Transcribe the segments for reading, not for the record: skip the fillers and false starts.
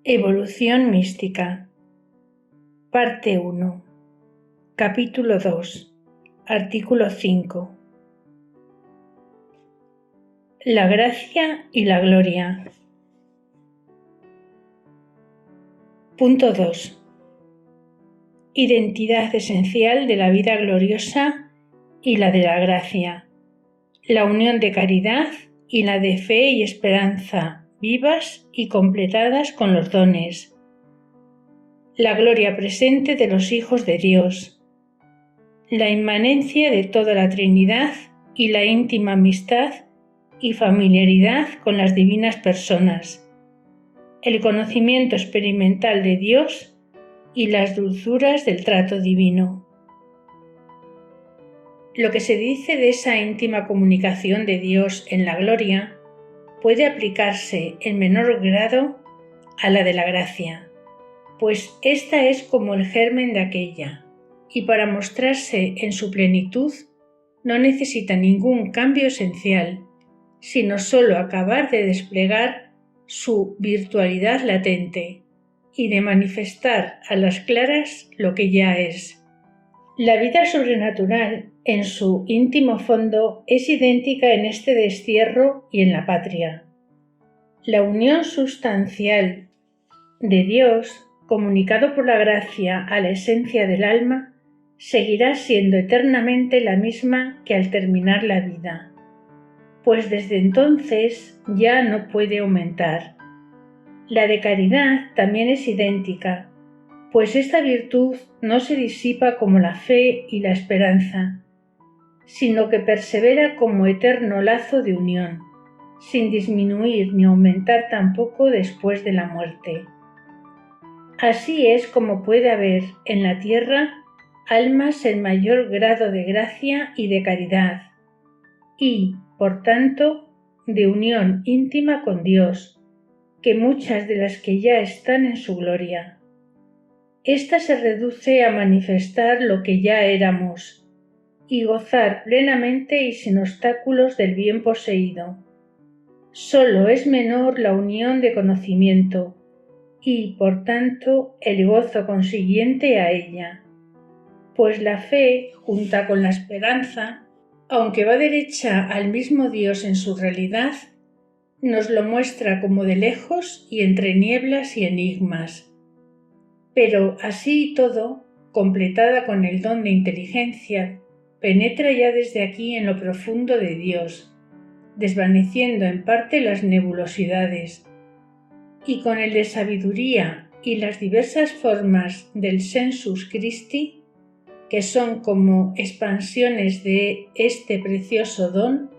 Evolución mística. Parte 1. Capítulo 2. Artículo 5. La gracia y la gloria. Punto 2. Identidad esencial de la vida gloriosa y la de la gracia. La unión de caridad y la de fe y esperanza, vivas y completadas con los dones. La gloria presente de los hijos de Dios. La inmanencia de toda la Trinidad y la íntima amistad y familiaridad con las divinas personas. El conocimiento experimental de Dios y las dulzuras del trato divino. Lo que se dice de esa íntima comunicación de Dios en la gloria puede aplicarse en menor grado a la de la gracia, pues ésta es como el germen de aquella, y para mostrarse en su plenitud no necesita ningún cambio esencial, sino sólo acabar de desplegar su virtualidad latente y de manifestar a las claras lo que ya es. La vida sobrenatural, en su íntimo fondo, es idéntica en este destierro y en la patria. La unión sustancial de Dios, comunicado por la gracia a la esencia del alma, seguirá siendo eternamente la misma que al terminar la vida, pues desde entonces ya no puede aumentar. La de caridad también es idéntica, pues esta virtud no se disipa como la fe y la esperanza, sino que persevera como eterno lazo de unión, sin disminuir ni aumentar tampoco después de la muerte. Así es como puede haber en la tierra almas en mayor grado de gracia y de caridad, y, por tanto, de unión íntima con Dios, que muchas de las que ya están en su gloria. Esta se reduce a manifestar lo que ya éramos y gozar plenamente y sin obstáculos del bien poseído. Solo es menor la unión de conocimiento y, por tanto, el gozo consiguiente a ella, pues la fe, junta con la esperanza, aunque va derecha al mismo Dios en su realidad, nos lo muestra como de lejos y entre nieblas y enigmas. Pero así y todo, completada con el don de inteligencia, penetra ya desde aquí en lo profundo de Dios, desvaneciendo en parte las nebulosidades, y con el de sabiduría y las diversas formas del sensus Christi, que son como expansiones de este precioso don,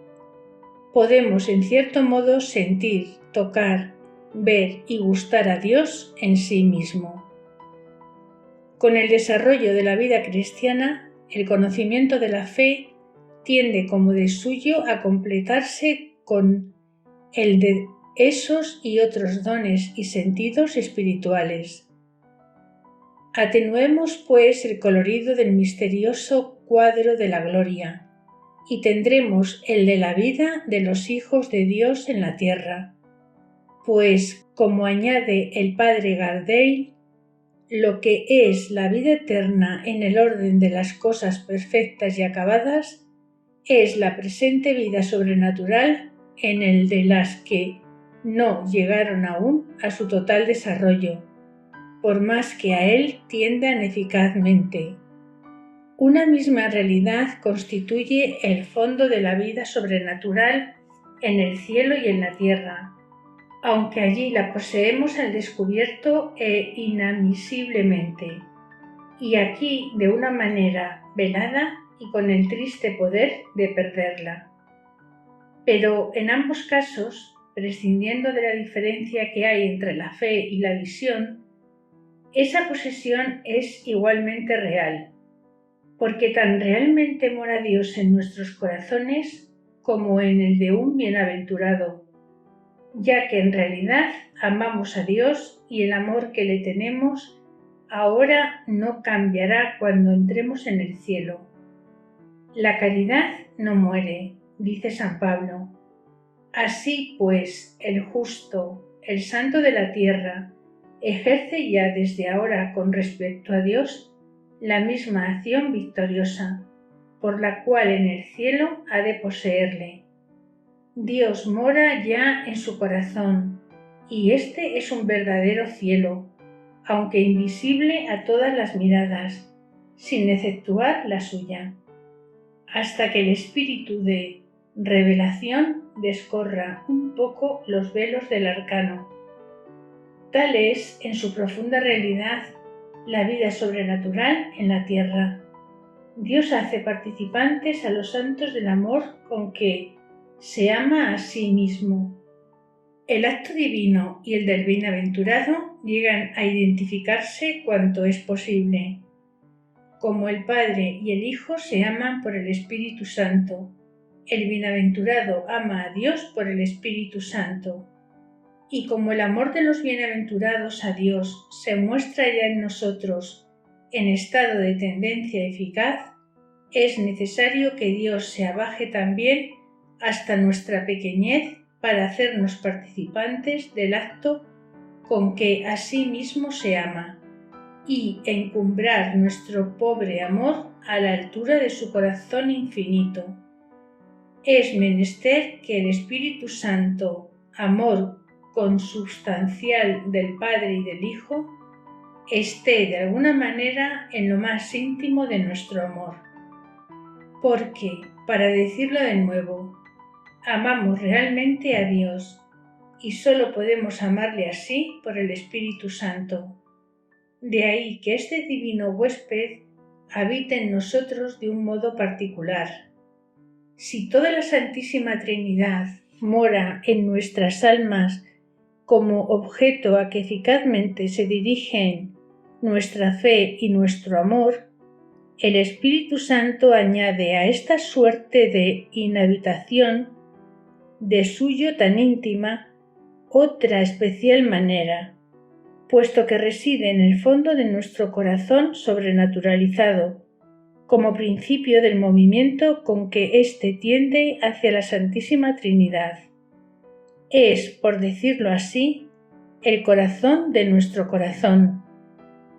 podemos en cierto modo sentir, tocar, ver y gustar a Dios en sí mismo. Con el desarrollo de la vida cristiana, el conocimiento de la fe tiende como de suyo a completarse con el de esos y otros dones y sentidos espirituales. Atenuemos, pues, el colorido del misterioso cuadro de la gloria, y tendremos el de la vida de los hijos de Dios en la tierra, pues, como añade el padre Gardel, lo que es la vida eterna en el orden de las cosas perfectas y acabadas es la presente vida sobrenatural en el de las que no llegaron aún a su total desarrollo, por más que a él tiendan eficazmente. Una misma realidad constituye el fondo de la vida sobrenatural en el cielo y en la tierra, aunque allí la poseemos al descubierto e inadmisiblemente, y aquí de una manera velada y con el triste poder de perderla. Pero en ambos casos, prescindiendo de la diferencia que hay entre la fe y la visión, esa posesión es igualmente real, porque tan realmente mora Dios en nuestros corazones como en el de un bienaventurado, ya que en realidad amamos a Dios y el amor que le tenemos ahora no cambiará cuando entremos en el cielo. La caridad no muere, dice San Pablo. Así pues, el justo, el santo de la tierra, ejerce ya desde ahora con respecto a Dios la misma acción victoriosa, por la cual en el cielo ha de poseerle. Dios mora ya en su corazón, y este es un verdadero cielo, aunque invisible a todas las miradas, sin exceptuar la suya, hasta que el espíritu de revelación descorra un poco los velos del arcano. Tal es, en su profunda realidad, la vida sobrenatural en la tierra. Dios hace participantes a los santos del amor con que se ama a sí mismo. El acto divino y el del bienaventurado llegan a identificarse cuanto es posible. Como el Padre y el Hijo se aman por el Espíritu Santo, el bienaventurado ama a Dios por el Espíritu Santo. Y como el amor de los bienaventurados a Dios se muestra ya en nosotros en estado de tendencia eficaz, es necesario que Dios se abaje también hasta nuestra pequeñez para hacernos participantes del acto con que a sí mismo se ama y encumbrar nuestro pobre amor a la altura de su corazón infinito. Es menester que el Espíritu Santo, amor consubstancial del Padre y del Hijo, esté de alguna manera en lo más íntimo de nuestro amor. Porque, para decirlo de nuevo, amamos realmente a Dios y solo podemos amarle así por el Espíritu Santo. De ahí que este divino huésped habite en nosotros de un modo particular. Si toda la Santísima Trinidad mora en nuestras almas como objeto a que eficazmente se dirigen nuestra fe y nuestro amor, el Espíritu Santo añade a esta suerte de inhabitación de suyo tan íntima otra especial manera, puesto que reside en el fondo de nuestro corazón sobrenaturalizado, como principio del movimiento con que éste tiende hacia la Santísima Trinidad. Es, por decirlo así, el corazón de nuestro corazón,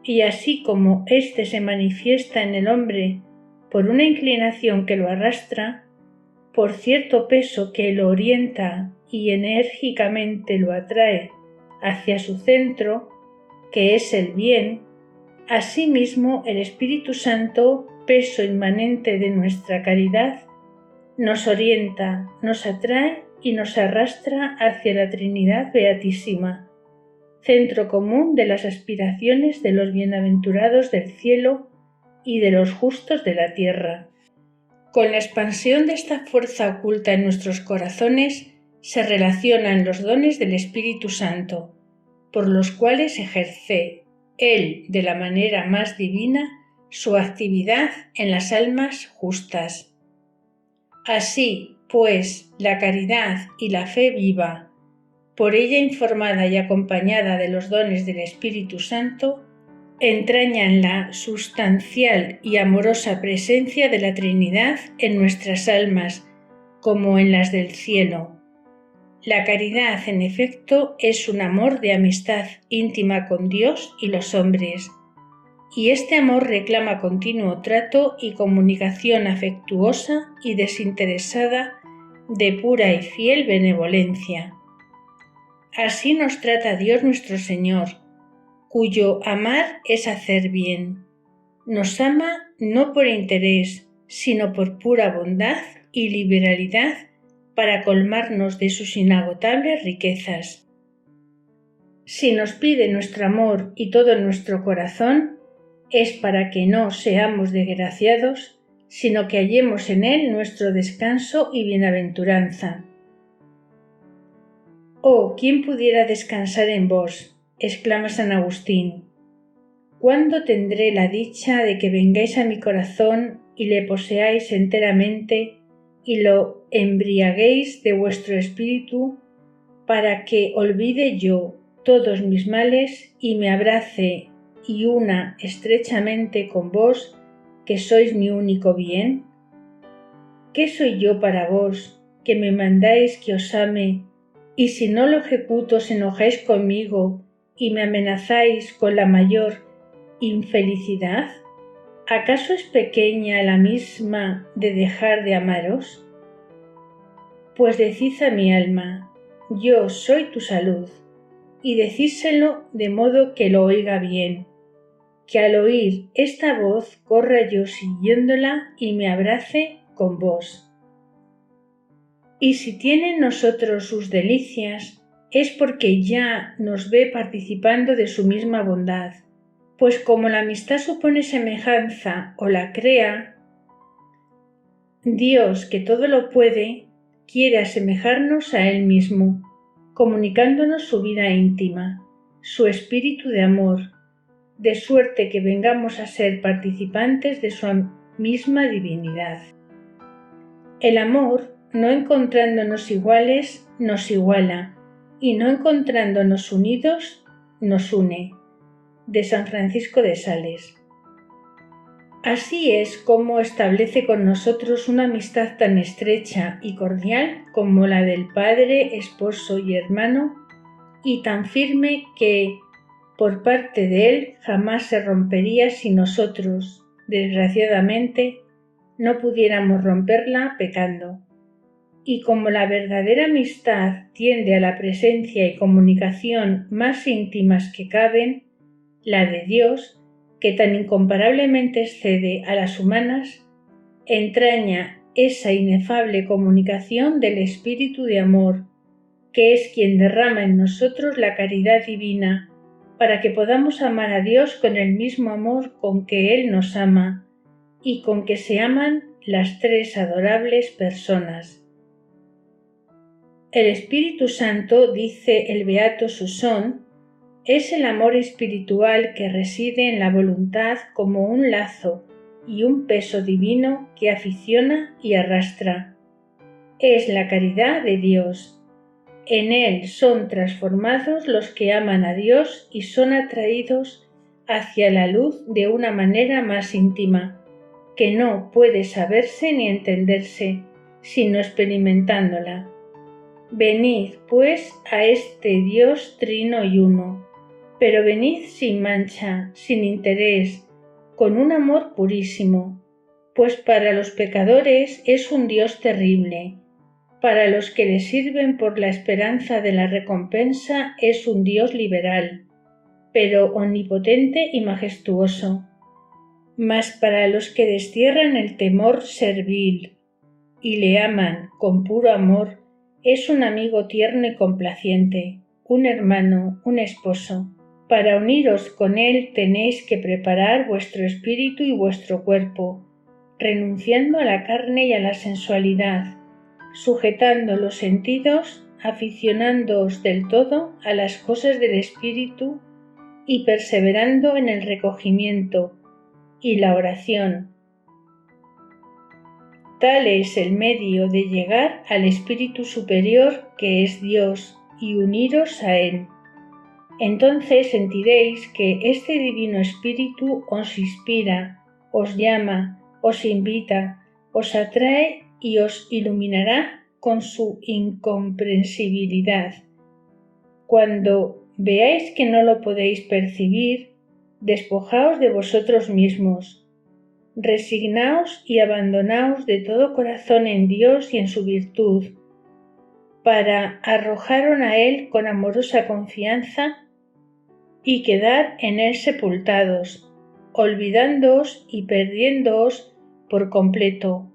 y así como éste se manifiesta en el hombre por una inclinación que lo arrastra, por cierto peso que lo orienta y enérgicamente lo atrae hacia su centro, que es el bien, asimismo el Espíritu Santo, peso inmanente de nuestra caridad, nos orienta, nos atrae y nos arrastra hacia la Trinidad Beatísima, centro común de las aspiraciones de los bienaventurados del cielo y de los justos de la tierra. Con la expansión de esta fuerza oculta en nuestros corazones se relacionan los dones del Espíritu Santo, por los cuales ejerce Él de la manera más divina su actividad en las almas justas. Así, pues, la caridad y la fe viva, por ella informada y acompañada de los dones del Espíritu Santo, entrañan la sustancial y amorosa presencia de la Trinidad en nuestras almas, como en las del cielo. La caridad, en efecto, es un amor de amistad íntima con Dios y los hombres, y este amor reclama continuo trato y comunicación afectuosa y desinteresada de pura y fiel benevolencia. Así nos trata Dios nuestro Señor, cuyo amar es hacer bien. Nos ama no por interés, sino por pura bondad y liberalidad para colmarnos de sus inagotables riquezas. Si nos pide nuestro amor y todo nuestro corazón, es para que no seamos desgraciados, sino que hallemos en él nuestro descanso y bienaventuranza. «Oh, ¿quién pudiera descansar en vos?», exclama San Agustín. «¿Cuándo tendré la dicha de que vengáis a mi corazón y le poseáis enteramente y lo embriaguéis de vuestro espíritu, para que olvide yo todos mis males y me abrace y una estrechamente con vos, que sois mi único bien? ¿Qué soy yo para vos, que me mandáis que os ame, y si no lo ejecuto os enojáis conmigo y me amenazáis con la mayor infelicidad? ¿Acaso es pequeña la misma de dejar de amaros? Pues decid a mi alma, yo soy tu salud, y decídselo de modo que lo oiga bien, que al oír esta voz corra yo siguiéndola y me abrace con vos. Y si tiene en nosotros sus delicias, es porque ya nos ve participando de su misma bondad, pues como la amistad supone semejanza o la crea, Dios, que todo lo puede, quiere asemejarnos a Él mismo, comunicándonos su vida íntima, su espíritu de amor, de suerte que vengamos a ser participantes de su misma divinidad. El amor, no encontrándonos iguales, nos iguala, y no encontrándonos unidos, nos une. De San Francisco de Sales. Así es como establece con nosotros una amistad tan estrecha y cordial como la del padre, esposo y hermano, y tan firme que, por parte de él, jamás se rompería si nosotros, desgraciadamente, no pudiéramos romperla pecando. Y como la verdadera amistad tiende a la presencia y comunicación más íntimas que caben, la de Dios, que tan incomparablemente excede a las humanas, entraña esa inefable comunicación del Espíritu de amor, que es quien derrama en nosotros la caridad divina, para que podamos amar a Dios con el mismo amor con que Él nos ama, y con que se aman las tres adorables personas. El Espíritu Santo, dice el Beato Susón, es el amor espiritual que reside en la voluntad como un lazo y un peso divino que aficiona y arrastra. Es la caridad de Dios. En él son transformados los que aman a Dios y son atraídos hacia la luz de una manera más íntima, que no puede saberse ni entenderse, sino experimentándola. Venid, pues, a este Dios trino y uno, pero venid sin mancha, sin interés, con un amor purísimo, pues para los pecadores es un Dios terrible, para los que le sirven por la esperanza de la recompensa es un Dios liberal, pero omnipotente y majestuoso, mas para los que destierran el temor servil y le aman con puro amor, es un amigo tierno y complaciente, un hermano, un esposo. Para uniros con él tenéis que preparar vuestro espíritu y vuestro cuerpo, renunciando a la carne y a la sensualidad, sujetando los sentidos, aficionándoos del todo a las cosas del espíritu y perseverando en el recogimiento y la oración. Tal es el medio de llegar al espíritu superior que es Dios y uniros a Él. Entonces sentiréis que este divino espíritu os inspira, os llama, os invita, os atrae y os iluminará con su incomprensibilidad. Cuando veáis que no lo podéis percibir, despojaos de vosotros mismos. Resignaos y abandonaos de todo corazón en Dios y en su virtud, para arrojaros a Él con amorosa confianza y quedar en Él sepultados, olvidándoos y perdiéndoos por completo,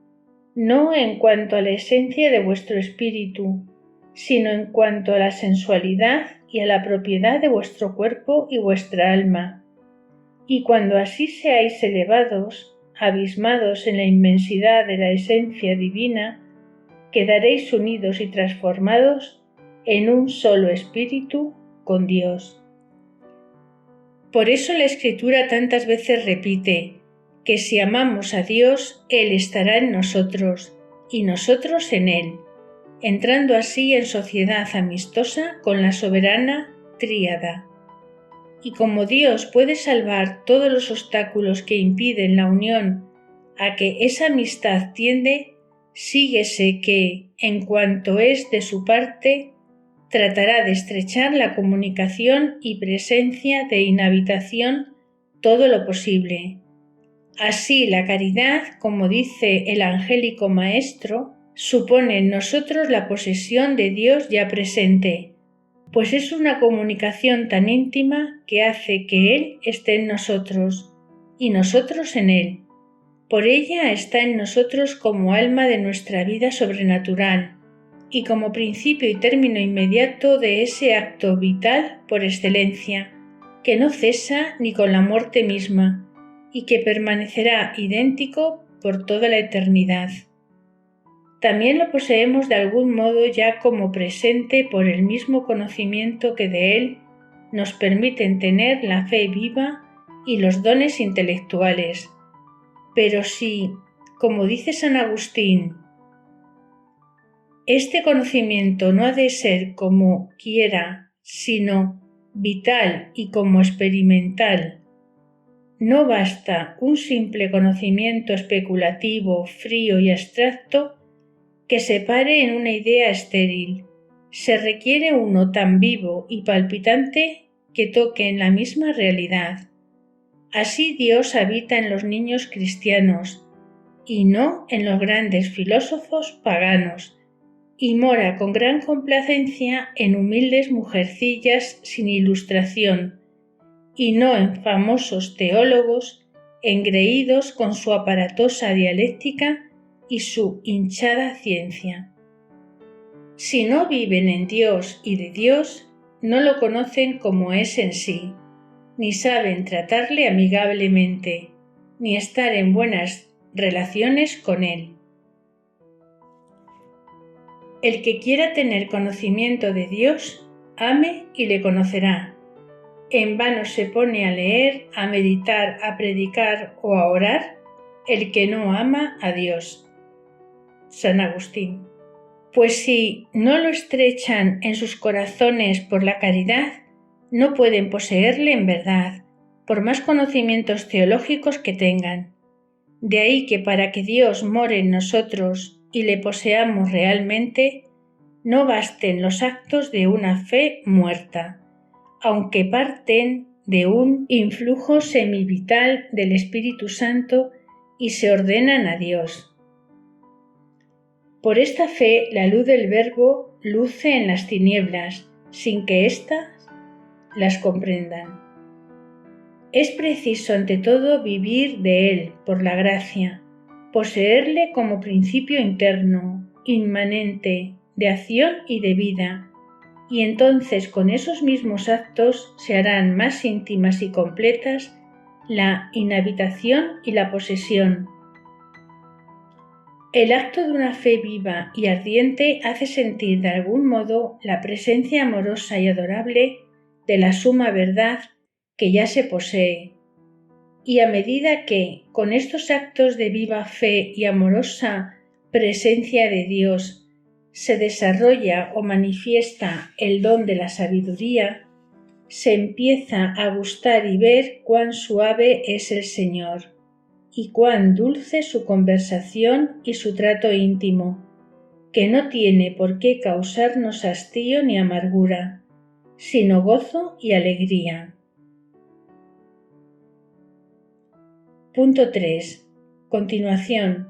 no en cuanto a la esencia de vuestro espíritu, sino en cuanto a la sensualidad y a la propiedad de vuestro cuerpo y vuestra alma. Y cuando así seáis elevados, abismados en la inmensidad de la esencia divina, quedaréis unidos y transformados en un solo espíritu con Dios. Por eso la Escritura tantas veces repite que si amamos a Dios, Él estará en nosotros y nosotros en Él, entrando así en sociedad amistosa con la soberana tríada. Y como Dios puede salvar todos los obstáculos que impiden la unión a que esa amistad tiende, síguese que, en cuanto es de su parte, tratará de estrechar la comunicación y presencia de inhabitación todo lo posible. Así la caridad, como dice el angélico Maestro, supone en nosotros la posesión de Dios ya presente, pues es una comunicación tan íntima que hace que Él esté en nosotros y nosotros en Él. Por ella está en nosotros como alma de nuestra vida sobrenatural y como principio y término inmediato de ese acto vital por excelencia, que no cesa ni con la muerte misma y que permanecerá idéntico por toda la eternidad. También lo poseemos de algún modo ya como presente por el mismo conocimiento que de él nos permiten tener la fe viva y los dones intelectuales. Pero si, como dice San Agustín, este conocimiento no ha de ser como quiera, sino vital y como experimental, no basta un simple conocimiento especulativo, frío y abstracto que se pare en una idea estéril. Se requiere uno tan vivo y palpitante que toque en la misma realidad. Así Dios habita en los niños cristianos y no en los grandes filósofos paganos, y mora con gran complacencia en humildes mujercillas sin ilustración, y no en famosos teólogos engreídos con su aparatosa dialéctica y su hinchada ciencia. Si no viven en Dios y de Dios, no lo conocen como es en sí, ni saben tratarle amigablemente, ni estar en buenas relaciones con Él. El que quiera tener conocimiento de Dios, ame y le conocerá. En vano se pone a leer, a meditar, a predicar o a orar el que no ama a Dios. San Agustín. Pues si no lo estrechan en sus corazones por la caridad, no pueden poseerle en verdad, por más conocimientos teológicos que tengan. De ahí que para que Dios more en nosotros y le poseamos realmente, no basten los actos de una fe muerta, aunque parten de un influjo semivital del Espíritu Santo y se ordenan a Dios. Por esta fe la luz del Verbo luce en las tinieblas, sin que éstas las comprendan. Es preciso ante todo vivir de Él por la gracia, poseerle como principio interno, inmanente, de acción y de vida, y entonces con esos mismos actos se harán más íntimas y completas la inhabitación y la posesión. El acto de una fe viva y ardiente hace sentir de algún modo la presencia amorosa y adorable de la suma verdad que ya se posee, y a medida que, con estos actos de viva fe y amorosa presencia de Dios, se desarrolla o manifiesta el don de la sabiduría, se empieza a gustar y ver cuán suave es el Señor, y cuán dulce su conversación y su trato íntimo, que no tiene por qué causarnos hastío ni amargura, sino gozo y alegría. Punto 3. Continuación.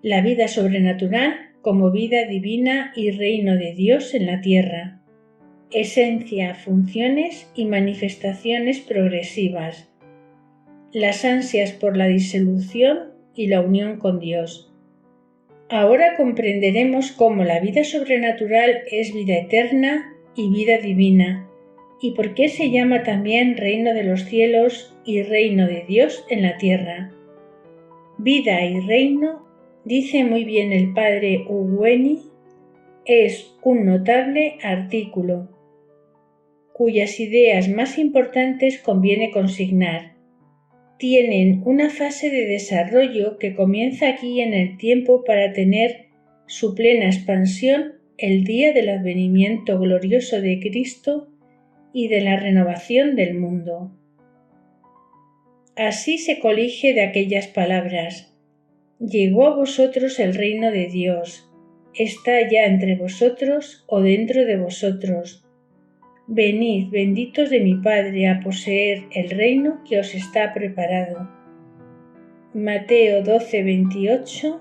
La vida sobrenatural como vida divina y reino de Dios en la tierra. Esencia, funciones y manifestaciones progresivas. Las ansias por la disolución y la unión con Dios. Ahora comprenderemos cómo la vida sobrenatural es vida eterna y vida divina, y por qué se llama también reino de los cielos y reino de Dios en la tierra. Vida y reino, dice muy bien el padre Ugueni, es un notable artículo, cuyas ideas más importantes conviene consignar. Tienen una fase de desarrollo que comienza aquí en el tiempo para tener su plena expansión el día del advenimiento glorioso de Cristo y de la renovación del mundo. Así se colige de aquellas palabras: llegó a vosotros el reino de Dios, está ya entre vosotros o dentro de vosotros. Venid, benditos de mi Padre, a poseer el reino que os está preparado. Mateo 12, 28,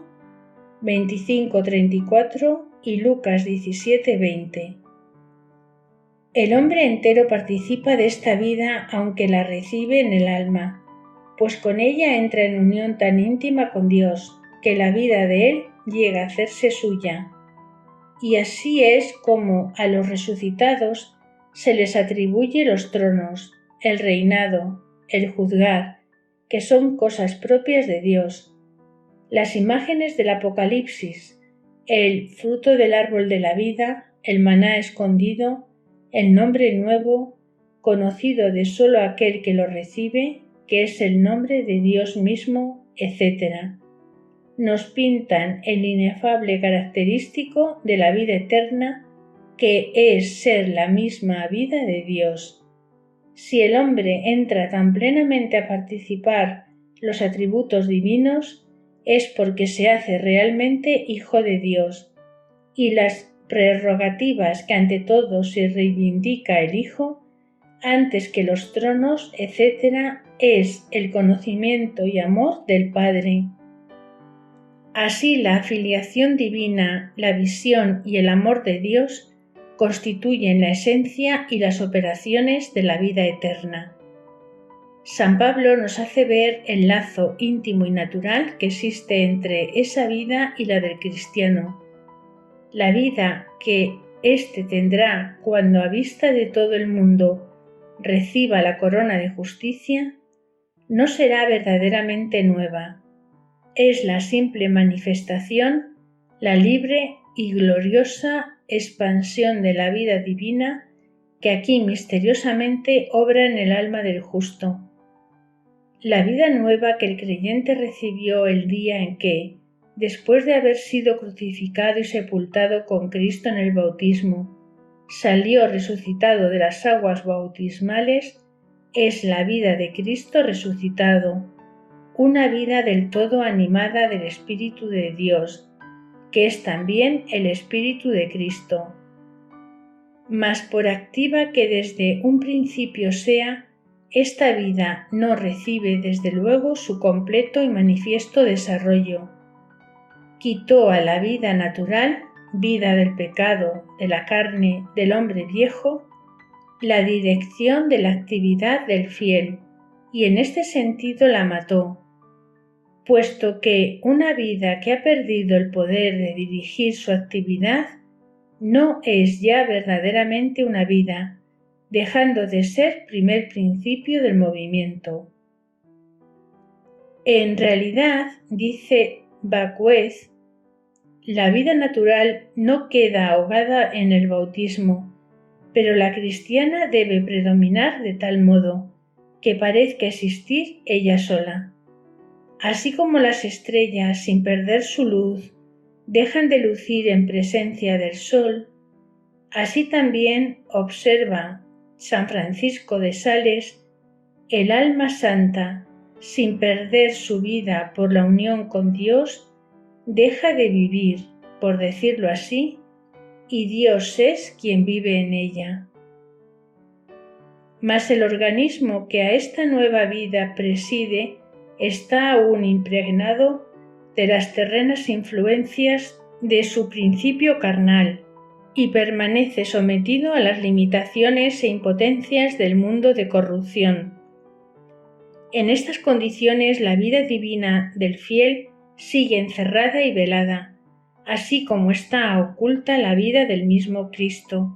25, 34 y Lucas 17, 20. El hombre entero participa de esta vida aunque la recibe en el alma, pues con ella entra en unión tan íntima con Dios que la vida de él llega a hacerse suya. Y así es como a los resucitados se les atribuye los tronos, el reinado, el juzgar, que son cosas propias de Dios. Las imágenes del Apocalipsis, el fruto del árbol de la vida, el maná escondido, el nombre nuevo, conocido de solo aquel que lo recibe, que es el nombre de Dios mismo, etc., nos pintan el inefable característico de la vida eterna, que es ser la misma vida de Dios. Si el hombre entra tan plenamente a participar los atributos divinos, es porque se hace realmente hijo de Dios, y las prerrogativas que ante todo se reivindica el Hijo, antes que los tronos, etc., es el conocimiento y amor del Padre. Así la filiación divina, la visión y el amor de Dios constituyen la esencia y las operaciones de la vida eterna. San Pablo nos hace ver el lazo íntimo y natural que existe entre esa vida y la del cristiano. La vida que éste tendrá cuando a vista de todo el mundo reciba la corona de justicia, no será verdaderamente nueva. Es la simple manifestación, la libre y gloriosa expansión de la vida divina que aquí misteriosamente obra en el alma del justo. La vida nueva que el creyente recibió el día en que, después de haber sido crucificado y sepultado con Cristo en el bautismo, salió resucitado de las aguas bautismales, es la vida de Cristo resucitado, una vida del todo animada del Espíritu de Dios, que es también el Espíritu de Cristo. Mas por activa que desde un principio sea, esta vida no recibe desde luego su completo y manifiesto desarrollo. Quitó a la vida natural, vida del pecado, de la carne, del hombre viejo, la dirección de la actividad del fiel, y en este sentido la mató, puesto que una vida que ha perdido el poder de dirigir su actividad no es ya verdaderamente una vida, dejando de ser primer principio del movimiento. En realidad, dice Bacuez, la vida natural no queda ahogada en el bautismo, pero la cristiana debe predominar de tal modo que parezca existir ella sola. Así como las estrellas, sin perder su luz, dejan de lucir en presencia del sol, así también observa San Francisco de Sales, el alma santa, sin perder su vida por la unión con Dios, deja de vivir, por decirlo así, y Dios es quien vive en ella. Mas el organismo que a esta nueva vida preside está aún impregnado de las terrenas influencias de su principio carnal y permanece sometido a las limitaciones e impotencias del mundo de corrupción. En estas condiciones la vida divina del fiel sigue encerrada y velada, así como está oculta la vida del mismo Cristo,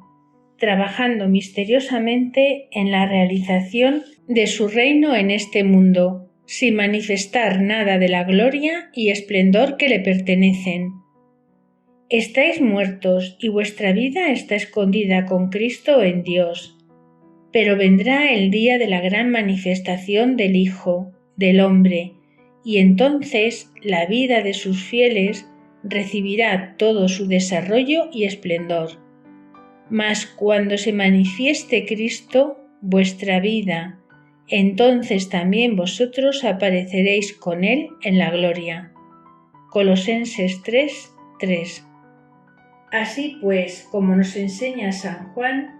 trabajando misteriosamente en la realización de su reino en este mundo, sin manifestar nada de la gloria y esplendor que le pertenecen. Estáis muertos y vuestra vida está escondida con Cristo en Dios. Pero vendrá el día de la gran manifestación del Hijo, del hombre, y entonces la vida de sus fieles recibirá todo su desarrollo y esplendor. Mas cuando se manifieste Cristo, vuestra vida, entonces también vosotros apareceréis con Él en la gloria. Colosenses 3:3. Así pues, como nos enseña San Juan,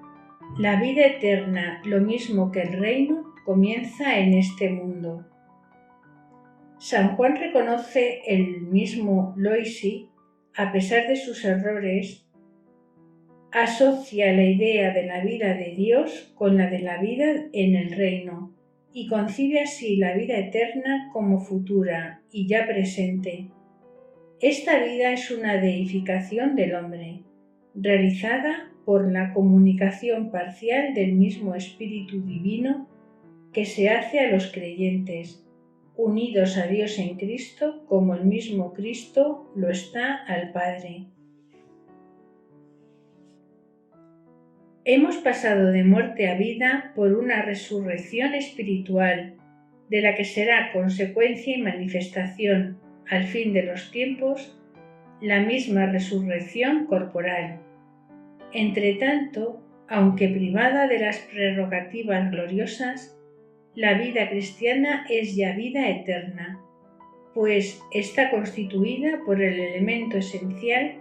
la vida eterna, lo mismo que el reino, comienza en este mundo. San Juan reconoce el mismo Loisi, a pesar de sus errores, asocia la idea de la vida de Dios con la de la vida en el reino y concibe así la vida eterna como futura y ya presente. Esta vida es una deificación del hombre, realizada por la comunicación parcial del mismo Espíritu Divino que se hace a los creyentes, unidos a Dios en Cristo como el mismo Cristo lo está al Padre. Hemos pasado de muerte a vida por una resurrección espiritual, de la que será consecuencia y manifestación, al fin de los tiempos, la misma resurrección corporal. Entretanto, aunque privada de las prerrogativas gloriosas, la vida cristiana es ya vida eterna, pues está constituida por el elemento esencial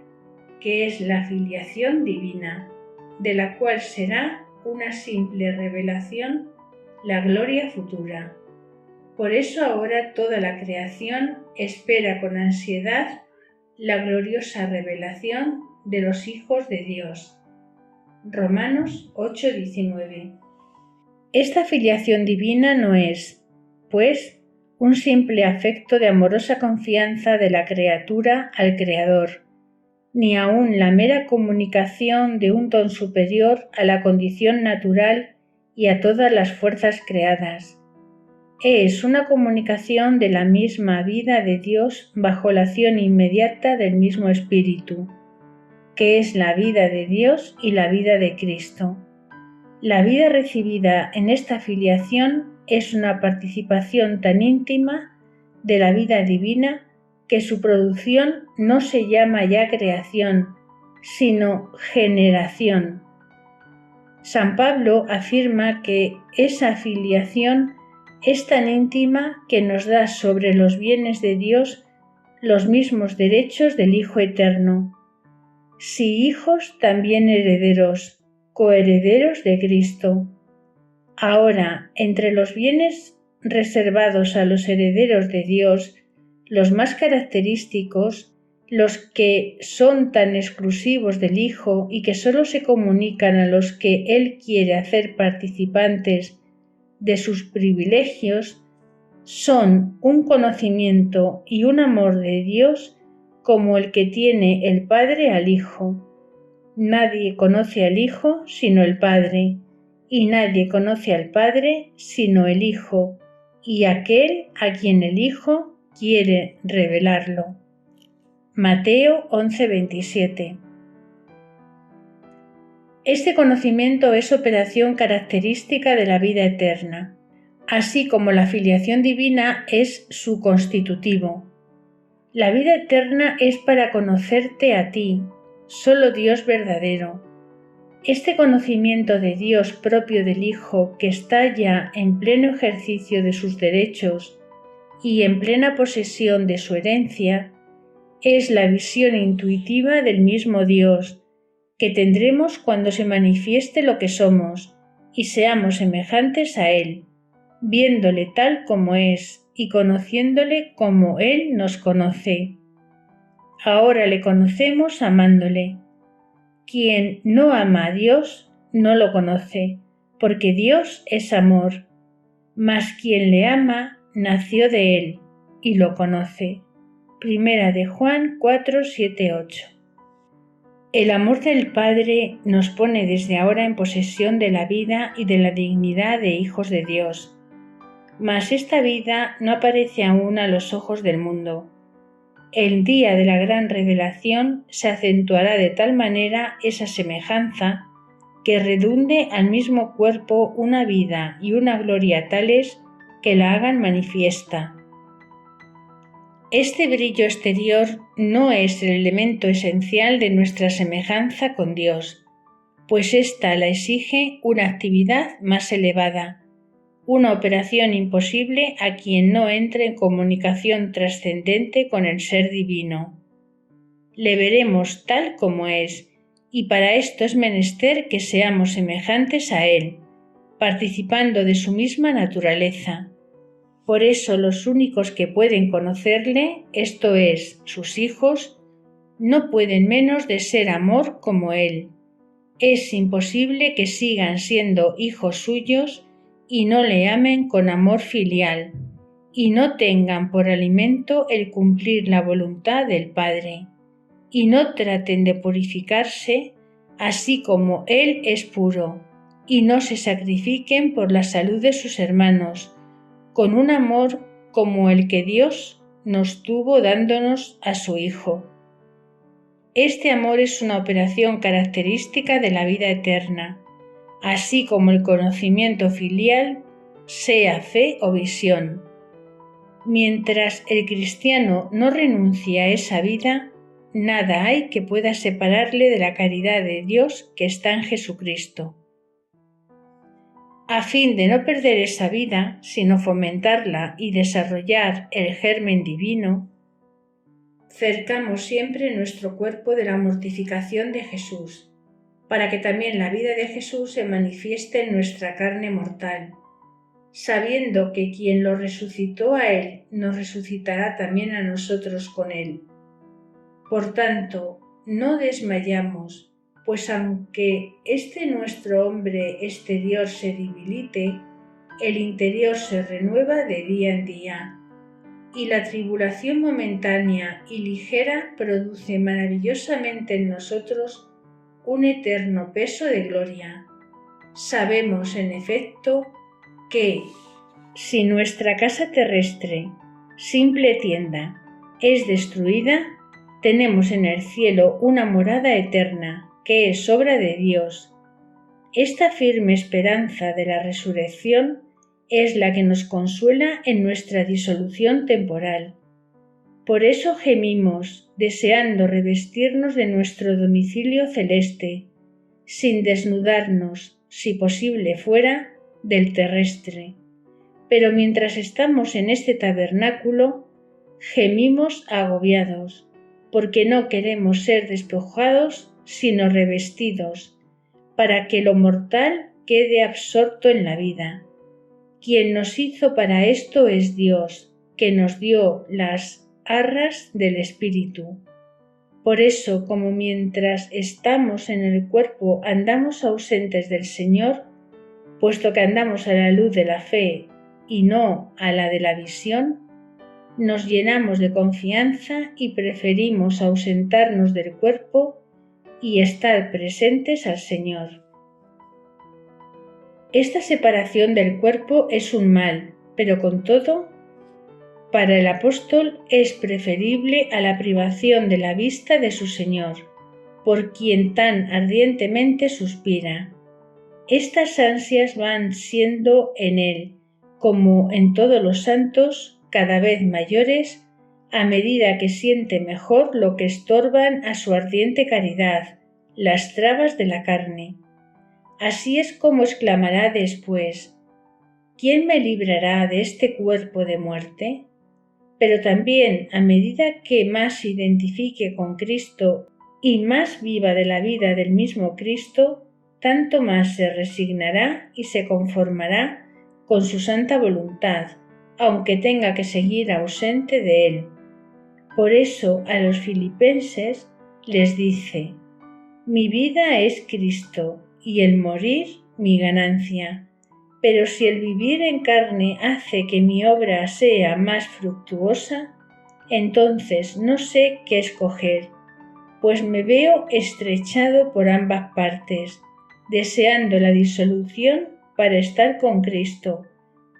que es la filiación divina, de la cual será una simple revelación la gloria futura. Por eso ahora toda la creación espera con ansiedad la gloriosa revelación de los hijos de Dios. Romanos 8:19. Esta filiación divina no es, pues, un simple afecto de amorosa confianza de la criatura al Creador, ni aun la mera comunicación de un don superior a la condición natural y a todas las fuerzas creadas. Es una comunicación de la misma vida de Dios bajo la acción inmediata del mismo Espíritu, que es la vida de Dios y la vida de Cristo. La vida recibida en esta filiación es una participación tan íntima de la vida divina que su producción no se llama ya creación, sino generación. San Pablo afirma que esa filiación es tan íntima que nos da sobre los bienes de Dios los mismos derechos del Hijo Eterno. Si hijos, también herederos, coherederos de Cristo. Ahora, entre los bienes reservados a los herederos de Dios, los más característicos, los que son tan exclusivos del Hijo y que sólo se comunican a los que Él quiere hacer participantes de sus privilegios, son un conocimiento y un amor de Dios como el que tiene el Padre al Hijo. Nadie conoce al Hijo sino el Padre, y nadie conoce al Padre sino el Hijo, y aquel a quien el Hijo quiere revelarlo. Mateo 11:27. Este conocimiento es operación característica de la vida eterna, así como la filiación divina es su constitutivo. La vida eterna es para conocerte a ti, solo Dios verdadero. Este conocimiento de Dios propio del Hijo, que está ya en pleno ejercicio de sus derechos y en plena posesión de su herencia, es la visión intuitiva del mismo Dios, que tendremos cuando se manifieste lo que somos y seamos semejantes a Él, viéndole tal como es y conociéndole como Él nos conoce. Ahora le conocemos amándole. Quien no ama a Dios no lo conoce, porque Dios es amor, mas quien le ama nació de Él y lo conoce. Primera de Juan 4:7-8. El amor del Padre nos pone desde ahora en posesión de la vida y de la dignidad de hijos de Dios, mas esta vida no aparece aún a los ojos del mundo. El día de la gran revelación se acentuará de tal manera esa semejanza que redunde al mismo cuerpo una vida y una gloria tales que la hagan manifiesta. Este brillo exterior no es el elemento esencial de nuestra semejanza con Dios, pues ésta la exige una actividad más elevada, una operación imposible a quien no entre en comunicación trascendente con el Ser Divino. le veremos tal como es, y para esto es menester que seamos semejantes a Él, participando de su misma naturaleza. Por eso los únicos que pueden conocerle, esto es, sus hijos, no pueden menos de ser amor como Él. Es imposible que sigan siendo hijos suyos y no le amen con amor filial, y no tengan por alimento el cumplir la voluntad del Padre, y no traten de purificarse, así como Él es puro, y no se sacrifiquen por la salud de sus hermanos, con un amor como el que Dios nos tuvo dándonos a su Hijo. Este amor es una operación característica de la vida eterna, así como el conocimiento filial, sea fe o visión. Mientras el cristiano no renuncie a esa vida, nada hay que pueda separarle de la caridad de Dios que está en Jesucristo. A fin de no perder esa vida, sino fomentarla y desarrollar el germen divino, cercamos siempre nuestro cuerpo de la mortificación de Jesús, para que también la vida de Jesús se manifieste en nuestra carne mortal, sabiendo que quien lo resucitó a Él, nos resucitará también a nosotros con Él. Por tanto, no desmayamos, pues aunque este nuestro hombre exterior se debilite, el interior se renueva de día en día, y la tribulación momentánea y ligera produce maravillosamente en nosotros un eterno peso de gloria. Sabemos, en efecto, que si nuestra casa terrestre, simple tienda, es destruida, tenemos en el cielo una morada eterna, que es obra de Dios. Esta firme esperanza de la resurrección es la que nos consuela en nuestra disolución temporal. Por eso gemimos, deseando revestirnos de nuestro domicilio celeste, sin desnudarnos, si posible fuera, del terrestre. Pero mientras estamos en este tabernáculo, gemimos agobiados, porque no queremos ser despojados, sino revestidos, para que lo mortal quede absorto en la vida. Quien nos hizo para esto es Dios, que nos dio las arras del Espíritu. Por eso, como mientras estamos en el cuerpo andamos ausentes del Señor, puesto que andamos a la luz de la fe y no a la de la visión, nos llenamos de confianza y preferimos ausentarnos del cuerpo y estar presentes al Señor. Esta separación del cuerpo es un mal, pero con todo, para el apóstol es preferible a la privación de la vista de su Señor, por quien tan ardientemente suspira. Estas ansias van siendo en él, como en todos los santos, cada vez mayores, a medida que siente mejor lo que estorban a su ardiente caridad, las trabas de la carne. Así es como exclamará después: ¿quién me librará de este cuerpo de muerte? Pero también, a medida que más se identifique con Cristo y más viva de la vida del mismo Cristo, tanto más se resignará y se conformará con su santa voluntad, aunque tenga que seguir ausente de él. Por eso a los filipenses les dice: mi vida es Cristo y el morir mi ganancia. Pero si el vivir en carne hace que mi obra sea más fructuosa, entonces no sé qué escoger, pues me veo estrechado por ambas partes, deseando la disolución para estar con Cristo,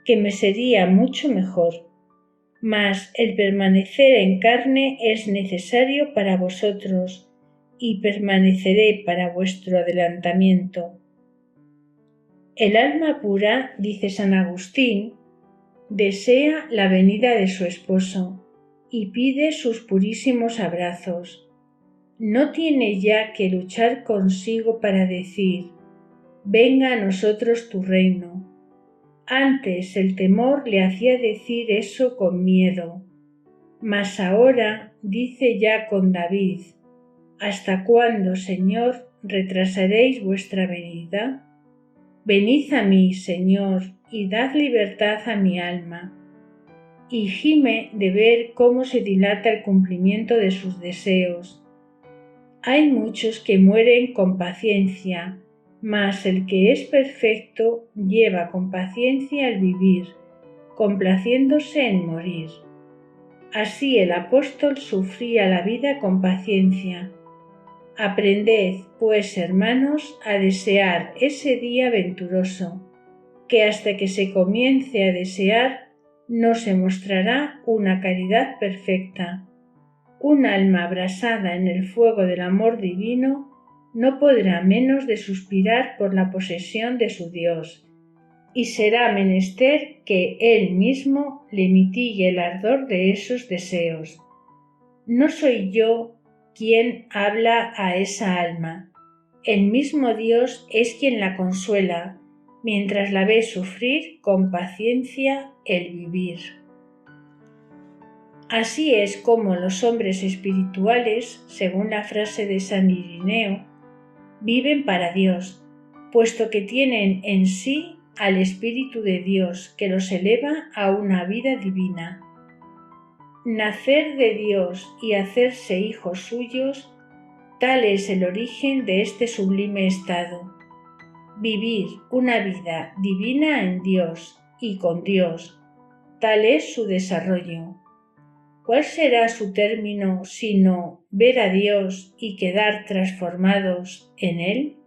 que me sería mucho mejor. Mas el permanecer en carne es necesario para vosotros, y permaneceré para vuestro adelantamiento. El alma pura, dice San Agustín, desea la venida de su esposo y pide sus purísimos abrazos. No tiene ya que luchar consigo para decir: venga a nosotros tu reino. Antes el temor le hacía decir eso con miedo, mas ahora dice ya con David: ¿hasta cuándo, Señor, retrasaréis vuestra venida? Venid a mí, Señor, y dad libertad a mi alma. Y gime de ver cómo se dilata el cumplimiento de sus deseos. Hay muchos que mueren con paciencia, mas el que es perfecto lleva con paciencia el vivir, complaciéndose en morir. Así el apóstol sufría la vida con paciencia. Aprended, pues, hermanos, a desear ese día venturoso, que hasta que se comience a desear no se mostrará una caridad perfecta. Un alma abrasada en el fuego del amor divino no podrá menos de suspirar por la posesión de su Dios, y será menester que Él mismo le mitigue el ardor de esos deseos. No soy yo quien habla a esa alma. El mismo Dios es quien la consuela, mientras la ve sufrir con paciencia el vivir. Así es como los hombres espirituales, según la frase de San Irineo, viven para Dios, puesto que tienen en sí al Espíritu de Dios que los eleva a una vida divina. Nacer de Dios y hacerse hijos suyos, tal es el origen de este sublime estado. Vivir una vida divina en Dios y con Dios, tal es su desarrollo. ¿Cuál será su término sino ver a Dios y quedar transformados en Él?